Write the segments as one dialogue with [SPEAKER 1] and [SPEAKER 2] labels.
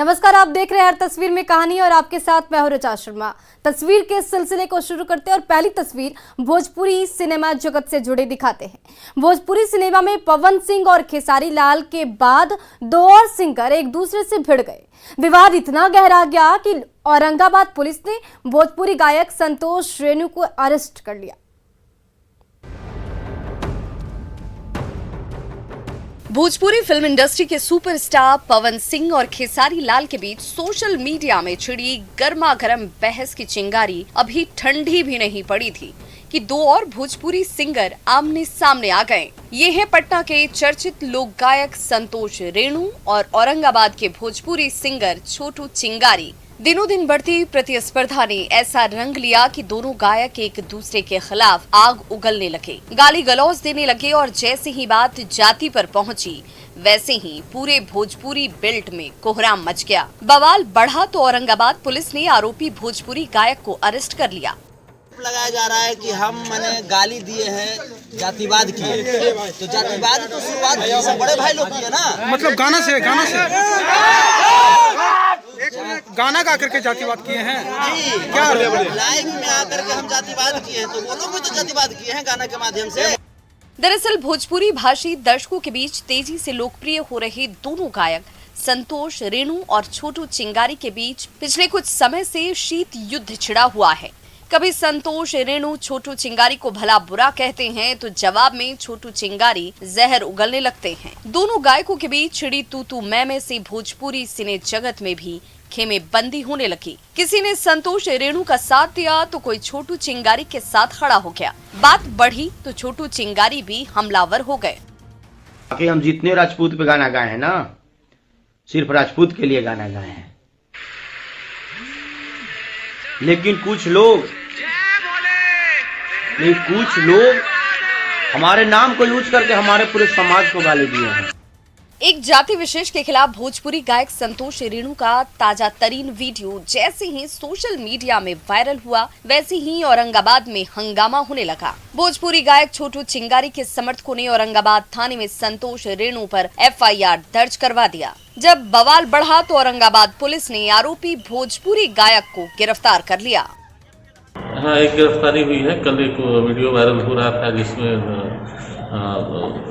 [SPEAKER 1] नमस्कार, आप देख रहे हैं हर तस्वीर में कहानी और आपके साथ मैं हूं ऋचा शर्मा। तस्वीर के सिलसिले को शुरू करते हैं और पहली तस्वीर भोजपुरी सिनेमा जगत से जुड़े दिखाते हैं। भोजपुरी सिनेमा में पवन सिंह और खेसारी लाल के बाद दो और सिंगर एक दूसरे से भिड़ गए। विवाद इतना गहरा गया कि औरंगाबाद पुलिस ने भोजपुरी गायक संतोष रेणु को अरेस्ट कर लिया।
[SPEAKER 2] भोजपुरी फिल्म इंडस्ट्री के सुपरस्टार पवन सिंह और खेसारी लाल के बीच सोशल मीडिया में छिड़ी गर्मा गर्म बहस की चिंगारी अभी ठंडी भी नहीं पड़ी थी कि दो और भोजपुरी सिंगर आमने सामने आ गए। ये हैं पटना के चर्चित लोक गायक संतोष रेणु और औरंगाबाद के भोजपुरी सिंगर छोटू चिंगारी। दिनों दिन बढ़ती प्रतिस्पर्धा ने ऐसा रंग लिया कि दोनों गायक एक दूसरे के खिलाफ आग उगलने लगे, गाली गलौज देने लगे और जैसे ही बात जाति पर पहुंची वैसे ही पूरे भोजपुरी बेल्ट में कोहराम मच गया। बवाल बढ़ा तो औरंगाबाद पुलिस ने आरोपी भोजपुरी गायक को अरेस्ट कर लिया।
[SPEAKER 3] लगाया जा रहा है कि हम मैंने गाली दिए हैं, जातिवाद किए, तो जातिवाद तो शुरुआत सब बड़े भाई लोग किए ना।
[SPEAKER 4] मतलब गाना गा करके जातिवाद किए हैं।
[SPEAKER 3] क्या लाइव में आकर के हम जातिवाद किए हैं, तो वो लोग भी तो जातिवाद किए हैं गाना के माध्यम से।
[SPEAKER 2] दरअसल भोजपुरी भाषी दर्शकों के बीच तेजी से लोकप्रिय हो रहे दोनों गायक संतोष रेणु और छोटू चिंगारी के बीच पिछले कुछ समय से शीत युद्ध छिड़ा हुआ है। कभी संतोष रेणु छोटू चिंगारी को भला बुरा कहते हैं तो जवाब में छोटू चिंगारी जहर उगलने लगते हैं। दोनों गायकों के बीच छिड़ी तू तू मैं से भोजपुरी सिने जगत में भी खेमे बंदी होने लगी। किसी ने संतोष रेणु का साथ दिया तो कोई छोटू चिंगारी के साथ खड़ा हो गया। बात बढ़ी तो छोटू चिंगारी भी हमलावर हो गए।
[SPEAKER 5] हम जितने राजपूत पे गाना गाए हैं ना, सिर्फ राजपूत के लिए गाना गाए हैं, लेकिन कुछ लोग हमारे नाम को यूज करके हमारे पूरे समाज को गाली दिए हैं।
[SPEAKER 2] एक जाति विशेष के खिलाफ भोजपुरी गायक संतोष रेणु का ताजा तरीन वीडियो जैसे ही सोशल मीडिया में वायरल हुआ वैसे ही औरंगाबाद में हंगामा होने लगा। भोजपुरी गायक छोटू चिंगारी के समर्थकों ने औरंगाबाद थाने में संतोष रेणु पर FIR दर्ज करवा दिया। जब बवाल बढ़ा तो औरंगाबाद पुलिस ने आरोपी भोजपुरी गायक को गिरफ्तार कर लिया।
[SPEAKER 6] हाँ, एक गिरफ्तारी हुई है। कल एक वीडियो वायरल हो रहा था जिसमें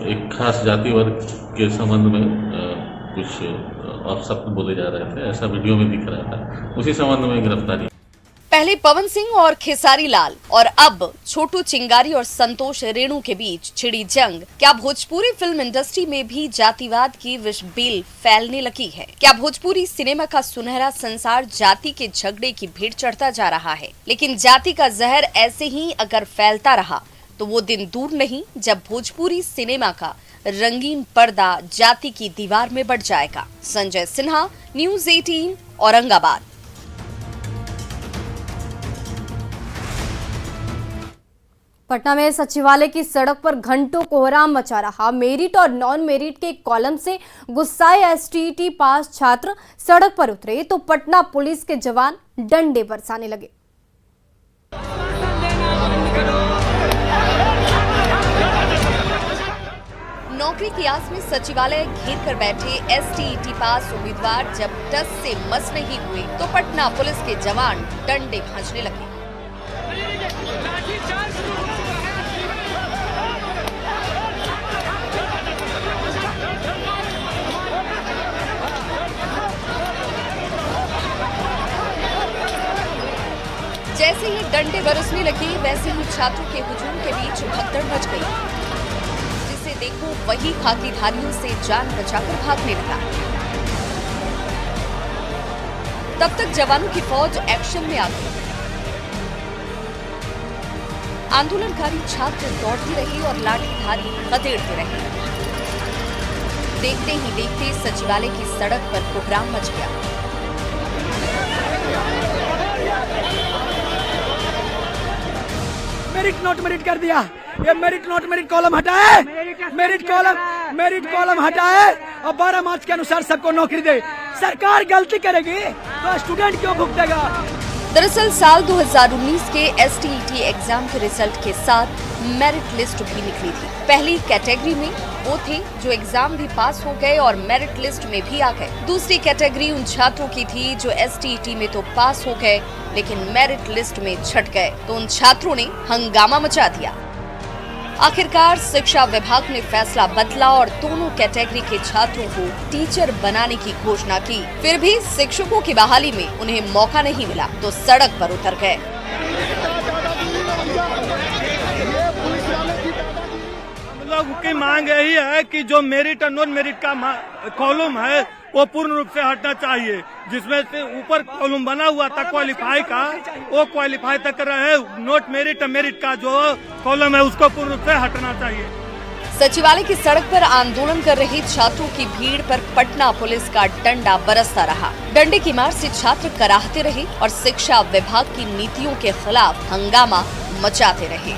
[SPEAKER 6] एक खास जाति वर्ग के संबंध में कुछ अपशब्द बोले जा रहे थे, ऐसा वीडियो में दिख रहा था। उसी संबंध में गिरफ्तारी।
[SPEAKER 2] पहले पवन सिंह और खेसारी लाल और अब छोटू चिंगारी और संतोष रेणु के बीच छिड़ी जंग क्या भोजपुरी फिल्म इंडस्ट्री में भी जातिवाद की विषबील फैलने लगी है? क्या भोजपुरी सिनेमा का सुनहरा संसार जाति के झगड़े की भेंट चढ़ता जा रहा है? लेकिन जाति का जहर ऐसे ही अगर फैलता रहा तो वो दिन दूर नहीं जब भोजपुरी सिनेमा का रंगीन पर्दा जाति की दीवार में बढ़ जाएगा। संजय सिन्हा, न्यूज़ 18, औरंगाबाद।
[SPEAKER 1] पटना में सचिवालय की सड़क पर घंटों कोहराम मचा रहा। मेरिट और नॉन मेरिट के कॉलम से गुस्साए STT पास छात्र सड़क पर उतरे तो पटना पुलिस के जवान डंडे बरसाने लगे।
[SPEAKER 2] नौकरी की आस में सचिवालय घेर कर बैठे STT पास उम्मीदवार जब टस से मस नहीं हुए तो पटना पुलिस के जवान डंडे भांजने लगे। जैसे ही डंडे बरसने लगे वैसे ही छात्रों के हुजूम के बीच भगदड़ मच गई। जिसे देखो वही खाकीधारियों से जान बचाकर भागने लगा। तब तक जवानों की फौज एक्शन में आ गई। आंदोलनकारी छात्र दौड़ते रहे और लाठीधारी खदेड़ते रहे। देखते ही देखते सचिवालय की सड़क पर कोहराम मच गया।
[SPEAKER 7] मेरिट नॉट मेरिट कर दिया। ये मेरिट नॉट मेरिट कॉलम हटाए, मेरिट कॉलम हटाए और 12 मार्च के अनुसार सबको नौकरी दे। सरकार गलती करेगी तो स्टूडेंट क्यों भुगतेगा?
[SPEAKER 2] दरअसल साल 2019 के STET एग्जाम के रिजल्ट के साथ मेरिट लिस्ट भी निकली थी। पहली कैटेगरी में वो थे जो एग्जाम भी पास हो गए और मेरिट लिस्ट में भी आ गए। दूसरी कैटेगरी उन छात्रों की थी जो STET में तो पास हो गए लेकिन मेरिट लिस्ट में छट गए, तो उन छात्रों ने हंगामा मचा दिया। आखिरकार शिक्षा विभाग ने फैसला बदला और दोनों कैटेगरी के छात्रों को टीचर बनाने की घोषणा की। फिर भी शिक्षकों की बहाली में उन्हें मौका नहीं मिला तो सड़क पर उतर गए।
[SPEAKER 8] हम लोग की मांग यही है कि जो मेरिट और नॉन मेरिट का कॉलम है वो पूर्ण रूप से हटना चाहिए। जिसमें से ऊपर कॉलम बना हुआ था क्वालिफाई का, वो क्वालिफाई तक रहे। नॉट मेरिट और मेरिट का जो कॉलम है उसको पूर्ण रूप से हटना चाहिए।
[SPEAKER 2] सचिवालय की सड़क पर आंदोलन कर रहे छात्रों की भीड़ पर पटना पुलिस का डंडा बरसता रहा। डंडे की मार से छात्र कराहते रहे और शिक्षा विभाग की नीतियों के खिलाफ हंगामा मचाते रहे।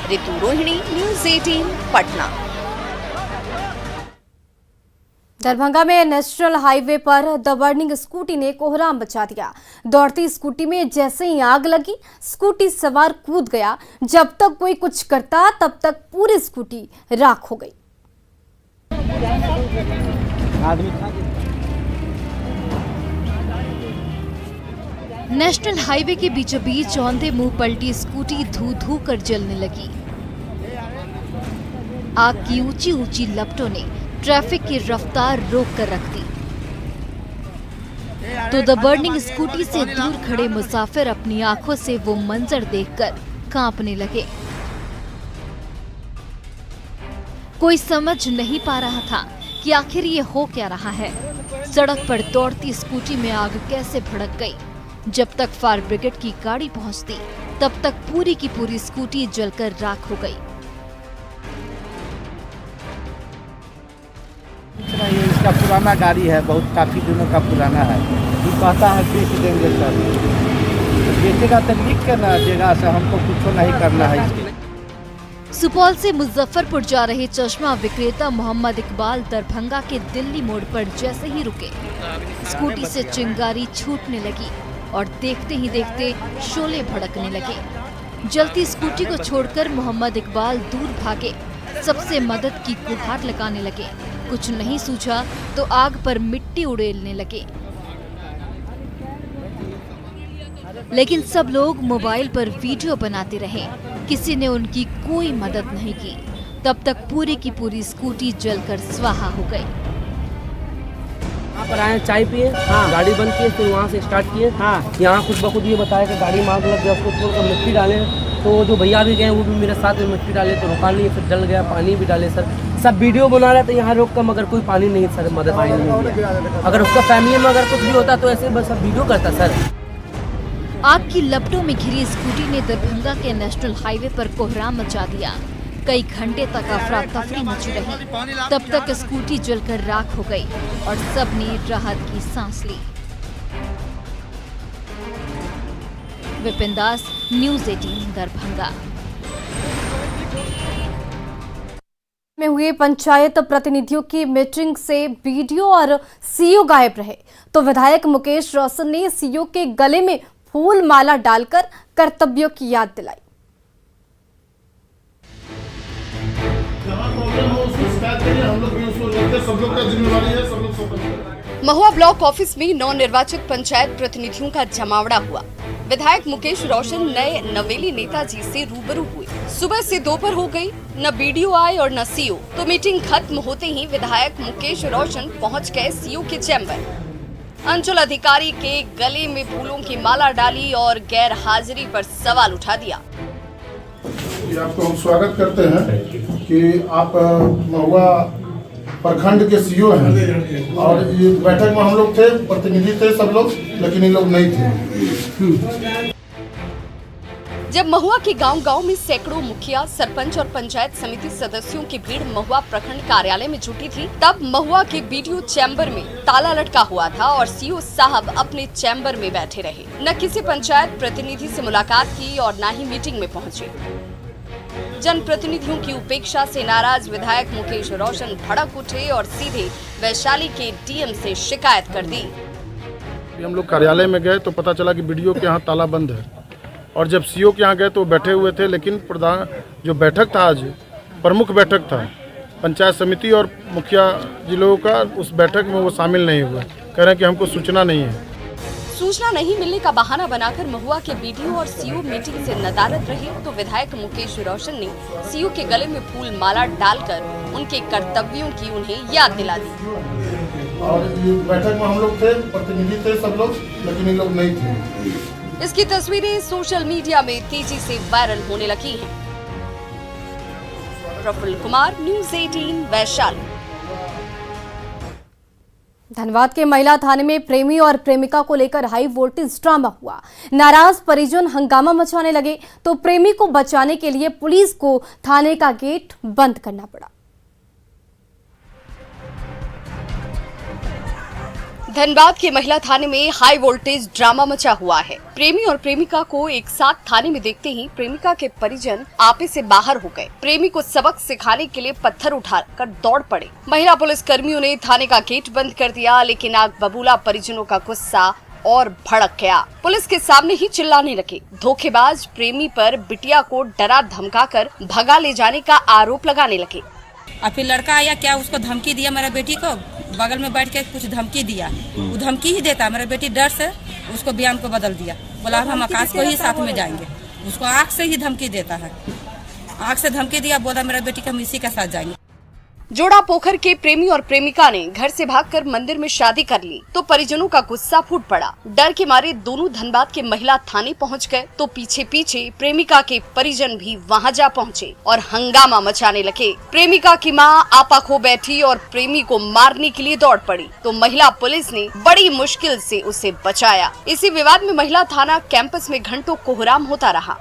[SPEAKER 2] ऋतु रोहिणी, न्यूज़ 18 पटना।
[SPEAKER 1] दरभंगा में नेशनल हाईवे पर द बर्निंग स्कूटी ने कोहराम मचा दिया। दौड़ती स्कूटी में जैसे ही आग लगी, स्कूटी सवार कूद गया। जब तक कोई कुछ करता तब तक पूरी स्कूटी राख हो गई।
[SPEAKER 9] नेशनल हाईवे के बीचों बीच औंधे मुंह पलटी स्कूटी धू धू कर जलने लगी। आग की ऊंची ऊंची लपटों ने ट्रैफिक की रफ्तार रोक कर रख दी, तो द बर्निंग स्कूटी से दूर खड़े मुसाफिर अपनी आंखों से वो मंजर देखकर कांपने लगे। कोई समझ नहीं पा रहा था कि आखिर ये हो क्या रहा है। सड़क पर दौड़ती स्कूटी में आग कैसे भड़क गई। जब तक फायर ब्रिगेड की गाड़ी पहुंचती तब तक पूरी की पूरी स्कूटी जलकर राख हो गई।
[SPEAKER 10] ये इसका पुराना गाड़ी है, बहुत काफी दिनों का पुराना है। ये कहता है बेच देंगे सर, बेचेगा तो लिख के ना देगा, से हमको कुछ नहीं करना है इसके।
[SPEAKER 9] सुपौल से मुजफ्फरपुर जा रहे चश्मा विक्रेता मोहम्मद इकबाल दरभंगा के दिल्ली मोड़ पर जैसे ही रुके, स्कूटी से चिंगारी छूटने लगी और देखते ही देखते शोले भड़कने लगे। जलती स्कूटी को छोड़कर मोहम्मद इकबाल दूर भागे, सबसे मदद की गुहार लगाने लगे। कुछ नहीं सूझा तो आग पर मिट्टी उड़ेलने लगे, लेकिन सब लोग मोबाइल पर वीडियो बनाते रहे। किसी ने उनकी कोई मदद नहीं की। तब तक पूरी की पूरी स्कूटी जलकर स्वाहा हो गई।
[SPEAKER 11] यहाँ पर आए, चाय पिए, गाड़ी बंद किए, फिर वहाँ से स्टार्ट किए। यहाँ खुद ब खुद ये बताया कि गाड़ी में आग लग गया, उसको छोड़कर मिट्टी डाले। तो जो भैया भी गए वो भी मेरे साथ में मिट्टी डाले, तो रुका नहीं, फिर जल गया। पानी भी डाले सर, सब वीडियो बना रहा था यहाँ रोक कर, मगर कोई पानी नहीं सर, मदद नहीं मिली। अगर उसका फैमिली में अगर कुछ भी होता तो ऐसे बस सब वीडियो करता सर।
[SPEAKER 9] आग की लपटों में घिरी स्कूटी ने दरभंगा के नेशनल हाईवे पर कोहराम मचा दिया। कई घंटे तक अफरा तफरी मची रही। तब तक स्कूटी जलकर राख हो गई और सबने राहत की सांस ली। विपिन दास, न्यूज़ 18 दरभंगा।
[SPEAKER 1] में हुए पंचायत प्रतिनिधियों की मीटिंग से वीडियो और सीईओ गायब रहे, तो विधायक मुकेश रोशन ने सीईओ के गले में फूल माला डालकर कर्तव्यों की याद दिलाई।
[SPEAKER 2] महुआ ब्लॉक ऑफिस में नवनिर्वाचित पंचायत प्रतिनिधियों का जमावड़ा हुआ। विधायक मुकेश रोशन नए नवेली नेताजी से रूबरू हुए। सुबह से दोपहर हो गई, न बीडीओ आए और न सीईओ। तो मीटिंग खत्म होते ही विधायक मुकेश रोशन पहुंच गए सीईओ के चैम्बर। अंचल अधिकारी के गले में फूलों की माला डाली और गैर हाजिरी पर सवाल उठा दिया।
[SPEAKER 12] आपको हम स्वागत करते हैं कि आप महुआ प्रखंड के सीईओ हैं, और ये बैठक में हम लोग थे, प्रतिनिधि थे सब लोग, लेकिन ये लोग नहीं थे।
[SPEAKER 2] जब महुआ के गांव-गांव में सैकड़ों मुखिया, सरपंच और पंचायत समिति सदस्यों की भीड़ महुआ प्रखंड कार्यालय में जुटी थी, तब महुआ के बीडीओ चैम्बर में ताला लटका हुआ था और सीईओ साहब अपने चैम्बर में बैठे रहे। न किसी पंचायत प्रतिनिधि से मुलाकात की और न ही मीटिंग में पहुंचे। जनप्रतिनिधियों की उपेक्षा से नाराज विधायक मुकेश रोशन भड़क उठे और सीधे वैशाली के डीएम से शिकायत कर दी।
[SPEAKER 12] हम लोग कार्यालय में गए तो पता चला कि बीडीओ के यहाँ ताला बंद है, और जब सीओ के यहाँ गए तो वो बैठे हुए थे, लेकिन प्रधान जो बैठक था आज प्रमुख बैठक था पंचायत समिति और मुखिया जी लोगों का, उस बैठक में वो शामिल नहीं हुए। कह रहे हैं कि हमको सूचना नहीं है।
[SPEAKER 2] सूचना नहीं मिलने का बहाना बनाकर महुआ के बीडीओ और सीओ मीटिंग से नदारद रहे तो विधायक मुकेश रोशन ने सीओ के गले में फूल माला डालकर उनके कर्तव्यों की उन्हें याद दिला दी।
[SPEAKER 12] और ये बैठक में हम लोग थे, प्रतिनिधि थे सब लोग, लेकिन ये लोग नहीं थे।
[SPEAKER 2] इसकी तस्वीरें सोशल मीडिया में तेजी से वायरल होने लगी हैं। प्रफुल्ल कुमार, न्यूज़ 18 वैशाली।
[SPEAKER 1] धनबाद के महिला थाने में प्रेमी और प्रेमिका को लेकर हाई वोल्टेज ड्रामा हुआ। नाराज परिजन हंगामा मचाने लगे तो प्रेमी को बचाने के लिए पुलिस को थाने का गेट बंद करना पड़ा।
[SPEAKER 2] धनबाद के महिला थाने में हाई वोल्टेज ड्रामा मचा हुआ है। प्रेमी और प्रेमिका को एक साथ थाने में देखते ही प्रेमिका के परिजन आपे से बाहर हो गए। प्रेमी को सबक सिखाने के लिए पत्थर उठाकर दौड़ पड़े। महिला पुलिस कर्मियों ने थाने का गेट बंद कर दिया, लेकिन आग बबूला परिजनों का गुस्सा और भड़क गया। पुलिस के सामने ही चिल्लाने लगे। धोखेबाज प्रेमी पर बिटिया को डरा धमकाकर भगा ले जाने का आरोप लगाने लगे।
[SPEAKER 13] और फिर लड़का आया, क्या उसको धमकी दिया, मेरा बेटी को बगल में बैठ के कुछ धमकी दिया। वो धमकी ही देता, मेरा बेटी डर से उसको बयान को बदल दिया, बोला हम आकाश को ही साथ में जाएंगे। उसको आँख से ही धमकी देता है, आँख से धमकी दिया, बोला मेरा बेटी को हम इसी के साथ जाएंगे।
[SPEAKER 2] जोड़ा पोखर के प्रेमी और प्रेमिका ने घर से भागकर मंदिर में शादी कर ली तो परिजनों का गुस्सा फूट पड़ा। डर के मारे दोनों धनबाद के महिला थाने पहुंच गए तो पीछे पीछे प्रेमिका के परिजन भी वहां जा पहुंचे और हंगामा मचाने लगे। प्रेमिका की मां आपा खो बैठी और प्रेमी को मारने के लिए दौड़ पड़ी तो महिला पुलिस ने बड़ी मुश्किल से उसे बचाया। इसी विवाद में महिला थाना कैंपस में घंटों कोहराम होता रहा।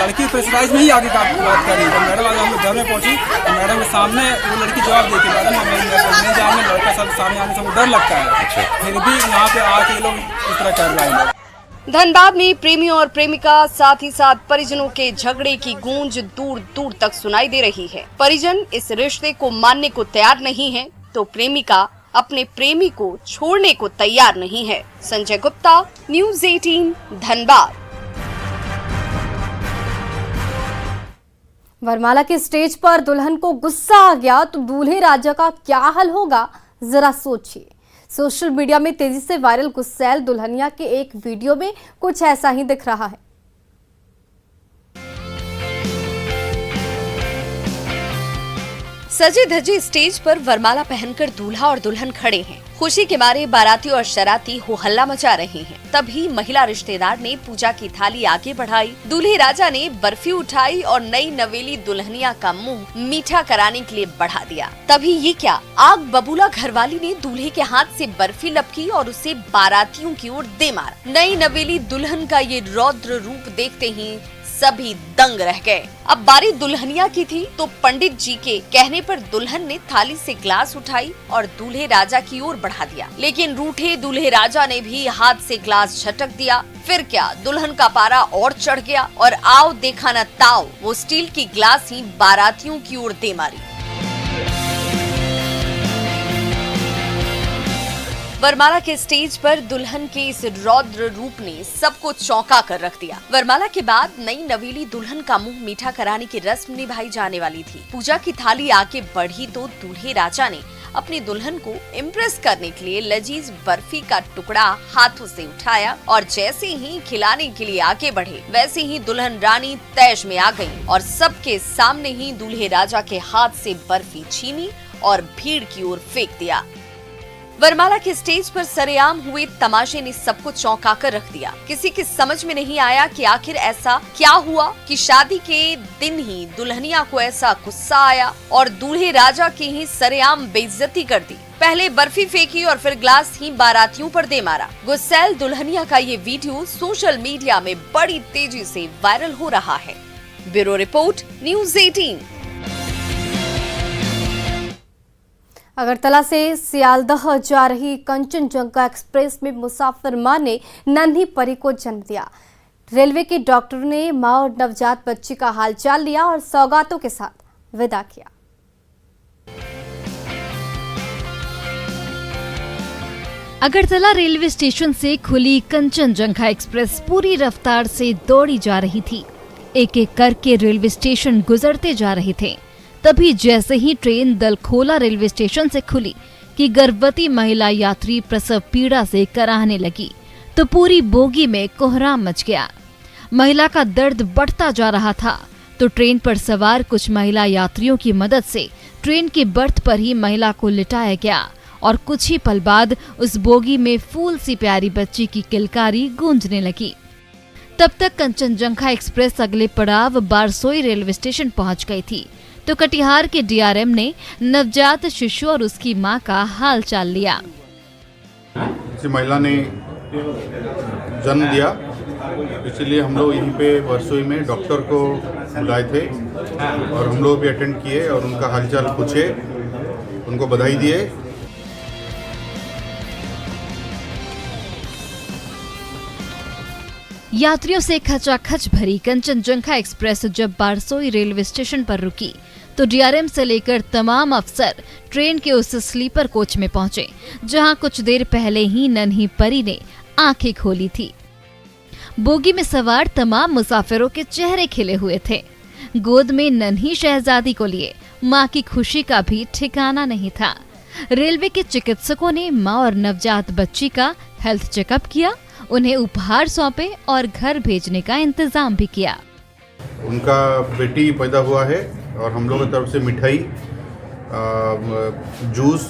[SPEAKER 14] लड़की प्रेशराइज में ही आगे का बात करी। जब मैडम आगे हम लोग घर में पहुंची तो मैडम के सामने वो लड़की जवाब देती, मैडम हमें नहीं जाने, लड़का सब सामने आने से डर लगता है। फिर भी यहाँ पे आके लोग इस तरह कर रहे हैं।
[SPEAKER 2] धनबाद में प्रेमी और प्रेमिका साथ ही साथ परिजनों के झगड़े की गूंज दूर दूर तक सुनाई दे रही है। परिजन इस रिश्ते को मानने को तैयार नहीं है तो प्रेमिका अपने प्रेमी को छोड़ने को तैयार नहीं है। संजय गुप्ता, न्यूज़ 18 धनबाद।
[SPEAKER 1] वरमाला के स्टेज पर दुल्हन को गुस्सा आ गया तो दूल्हे राजा का क्या हाल होगा, जरा सोचिए। सोशल मीडिया में तेजी से वायरल गुस्सैल दुल्हनिया के एक वीडियो में कुछ ऐसा ही दिख रहा है।
[SPEAKER 2] सजे धजे स्टेज पर वरमाला पहनकर दूल्हा और दुल्हन खड़े हैं। खुशी के मारे बाराती और शराती हो हल्ला मचा रहे हैं। तभी महिला रिश्तेदार ने पूजा की थाली आगे बढ़ाई। दूल्हे राजा ने बर्फी उठाई और नई नवेली दुल्हनिया का मुंह मीठा कराने के लिए बढ़ा दिया। तभी ये क्या, आग बबूला घरवाली ने दूल्हे के हाथ से बर्फी लपकी और उसे बारातियों की ओर दे मारा। नई नवेली दुल्हन का ये रौद्र रूप देखते ही सभी दंग रह गए। अब बारी दुल्हनिया की थी तो पंडित जी के कहने पर दुल्हन ने थाली से ग्लास उठाई और दूल्हे राजा की ओर बढ़ा दिया, लेकिन रूठे दूल्हे राजा ने भी हाथ से ग्लास झटक दिया। फिर क्या, दुल्हन का पारा और चढ़ गया और आओ देखा न ताओ, वो स्टील की ग्लास ही बारातियों की ओर दे मारी। वरमाला के स्टेज पर दुल्हन के इस रौद्र रूप ने सबको चौंका कर रख दिया। वरमाला के बाद नई नवेली दुल्हन का मुंह मीठा कराने की रस्म निभाई जाने वाली थी। पूजा की थाली आगे बढ़ी तो दूल्हे राजा ने अपनी दुल्हन को इम्प्रेस करने के लिए लजीज बर्फी का टुकड़ा हाथों से उठाया और जैसे ही खिलाने के लिए आगे बढ़े वैसे ही दुल्हन रानी तैश में आ गई और सबके सामने ही दूल्हे राजा के हाथ से बर्फी छीनी और भीड़ की ओर फेंक दिया। वरमाला के स्टेज पर सरेआम हुए तमाशे ने सबको चौंका कर रख दिया। किसी की समझ में नहीं आया कि आखिर ऐसा क्या हुआ कि शादी के दिन ही दुल्हनिया को ऐसा गुस्सा आया और दूल्हे राजा की ही सरेआम बेइज्जती कर दी। पहले बर्फी फेंकी और फिर ग्लास ही बारातियों पर दे मारा। गुस्सैल दुल्हनिया का ये वीडियो सोशल मीडिया में बड़ी तेजी से वायरल हो रहा है। Bureau report, news 18।
[SPEAKER 1] अगरतला से सियालदह जा रही कंचनजंगा एक्सप्रेस में मुसाफिर मां ने नन्ही परी को जन्म दिया। रेलवे के डॉक्टरों ने मां और नवजात बच्ची का हालचाल लिया और सौगातों के साथ विदा किया।
[SPEAKER 9] अगरतला रेलवे स्टेशन से खुली कंचनजंघा एक्सप्रेस पूरी रफ्तार से दौड़ी जा रही थी। एक एक करके रेलवे स्टेशन गुजरते जा रहे थे। तभी जैसे ही ट्रेन दलखोला रेलवे स्टेशन से खुली कि गर्भवती महिला यात्री प्रसव पीड़ा से कराहने लगी तो पूरी बोगी में कोहराम मच गया। महिला का दर्द बढ़ता जा रहा था तो ट्रेन पर सवार कुछ महिला यात्रियों की मदद से ट्रेन की बर्थ पर ही महिला को लिटाया गया और कुछ ही पल बाद उस बोगी में फूल सी प्यारी बच्ची की किलकारी गूंजने लगी। तब तक कंचनजंघा एक्सप्रेस अगले पड़ाव बारसोई रेलवे स्टेशन पहुंच गई थी तो कटिहार के डीआरएम ने नवजात शिशु और उसकी मां का हाल चाल लिया।
[SPEAKER 12] इस महिला ने जन्म दिया, इसलिए हम लोग यहीं पे बारसोई में डॉक्टर को बुलाए थे और हम लोग भी अटेंड किए और उनका हालचाल पूछे, उनको बधाई दिए।
[SPEAKER 9] यात्रियों से खचाखच भरी कंचनजंघा एक्सप्रेस जब बारसोई रेलवे स्टेशन पर रुकी तो डीआरएम से लेकर तमाम अफसर ट्रेन के उस स्लीपर कोच में पहुंचे जहां कुछ देर पहले ही नन्ही परी ने आंखें खोली थी। बोगी में सवार तमाम मुसाफिरों के चेहरे खिले हुए थे। गोद में नन्ही शहजादी को लिए मां की खुशी का भी ठिकाना नहीं था। रेलवे के चिकित्सकों ने मां और नवजात बच्ची का हेल्थ चेकअप किया, उन्हें उपहार सौंपे और घर भेजने का इंतजाम भी किया।
[SPEAKER 12] उनका बेटी पैदा हुआ है और हम लोगों की तरफ से मिठाई, जूस,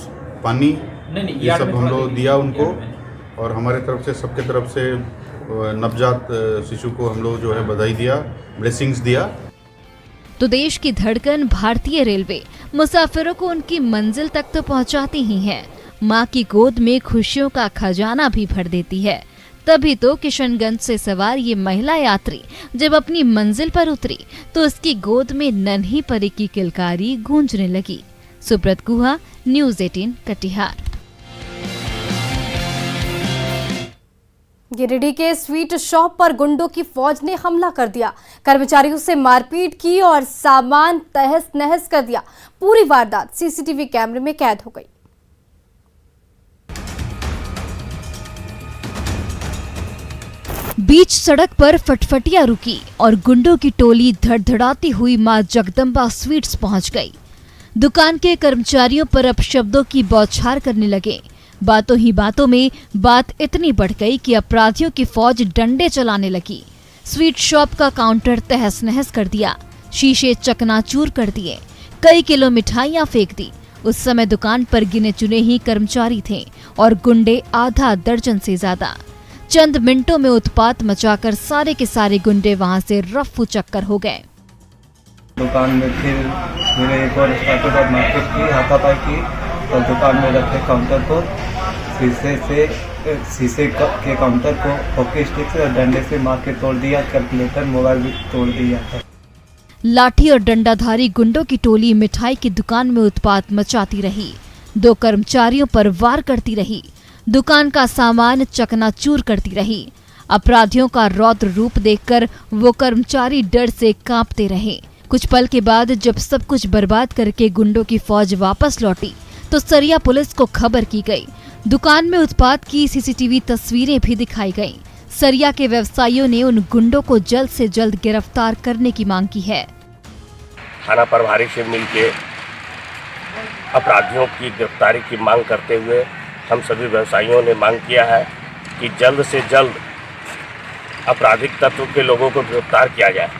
[SPEAKER 12] पानी ये सब हम लोग दिया उनको और हमारे तरफ से सबके तरफ से नवजात शिशु को हम लोग जो है बधाई दिया, ब्लेसिंग्स दिया।
[SPEAKER 9] तो देश की धड़कन भारतीय रेलवे मुसाफिरों को उनकी मंजिल तक तो पहुंचाती ही है, मां की गोद में खुशियों का खजाना भी भर देती है। तभी तो किशनगंज से सवार ये महिला यात्री जब अपनी मंजिल पर उतरी तो उसकी गोद में नन्ही परी की किलकारी गूंजने लगी। सुब्रत गुहा, न्यूज़ 18 कटिहार।
[SPEAKER 1] गिरिडीह के स्वीट शॉप पर गुंडों की फौज ने हमला कर दिया, कर्मचारियों से मारपीट की और सामान तहस नहस कर दिया। पूरी वारदात सीसीटीवी कैमरे में कैद हो गई।
[SPEAKER 9] बीच सड़क पर फटफटिया रुकी और गुंडों की टोली धड़धड़ाती हुई मां जगदम्बा स्वीट्स पहुंच गई। दुकान के कर्मचारियों पर अपशब्दों की बौछार करने लगे। बातों ही बातों में बात इतनी बढ़ गई कि अपराधियों की फौज डंडे चलाने लगी। स्वीट शॉप का काउंटर तहस नहस कर दिया, शीशे चकनाचूर कर दिए, कई किलो मिठाइयां फेंक दी। उस समय दुकान पर गिने चुने ही कर्मचारी थे और गुंडे आधा दर्जन से ज्यादा। चंद मिनटों में उत्पात मचाकर सारे के सारे गुंडे वहां से रफ्फू चक्कर हो गए।
[SPEAKER 15] दुकान में फिर मैंने एक और स्टार्टर और मार्केट की हाथापाई की और दुकान में रखे काउंटर को शीशे के काउंटर को हॉकी स्टिक से और डंडे से मार के तोड़ दिया। कैलकुलेटर, मोबाइल भी तोड़ दिया था।
[SPEAKER 9] लाठी और डंडाधारी गुंडों की टोली मिठाई की दुकान में उत्पात मचाती रही, दो कर्मचारियों पर वार करती रही, दुकान का सामान चकनाचूर करती रही। अपराधियों का रौद्र रूप देखकर वो कर्मचारी डर से कांपते रहे। कुछ पल के बाद जब सब कुछ बर्बाद करके गुंडों की फौज वापस लौटी तो सरिया पुलिस को खबर की गई। दुकान में उत्पात की सीसीटीवी तस्वीरें भी दिखाई गईं। सरिया के व्यवसायियों ने उन गुंडों को जल्द से जल्द गिरफ्तार करने की मांग की है।
[SPEAKER 16] थाना प्रभारी से मिलकर अपराधियों की गिरफ्तारी की मांग करते हुए हम सभी व्यवसायियों ने मांग किया है कि जल्द से जल्द आपराधिक तत्व के लोगों को गिरफ्तार किया जाए।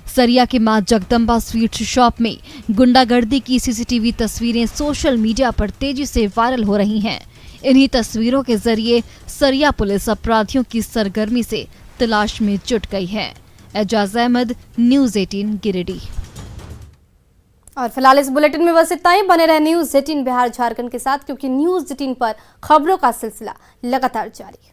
[SPEAKER 9] सरिया के मां जगदम्बा स्वीट शॉप में गुंडागर्दी की सीसीटीवी तस्वीरें सोशल मीडिया पर तेजी से वायरल हो रही हैं। इन्हीं तस्वीरों के जरिए सरिया पुलिस अपराधियों की सरगर्मी से तलाश में जुट गई है। एजाज अहमद, न्यूज़ 18 गिरिडीह।
[SPEAKER 1] और फिलहाल इस बुलेटिन में बस इतना ही। बने रहे न्यूज़ 18 बिहार झारखंड के साथ, क्योंकि न्यूज़ 18 पर खबरों का सिलसिला लगातार जारी है।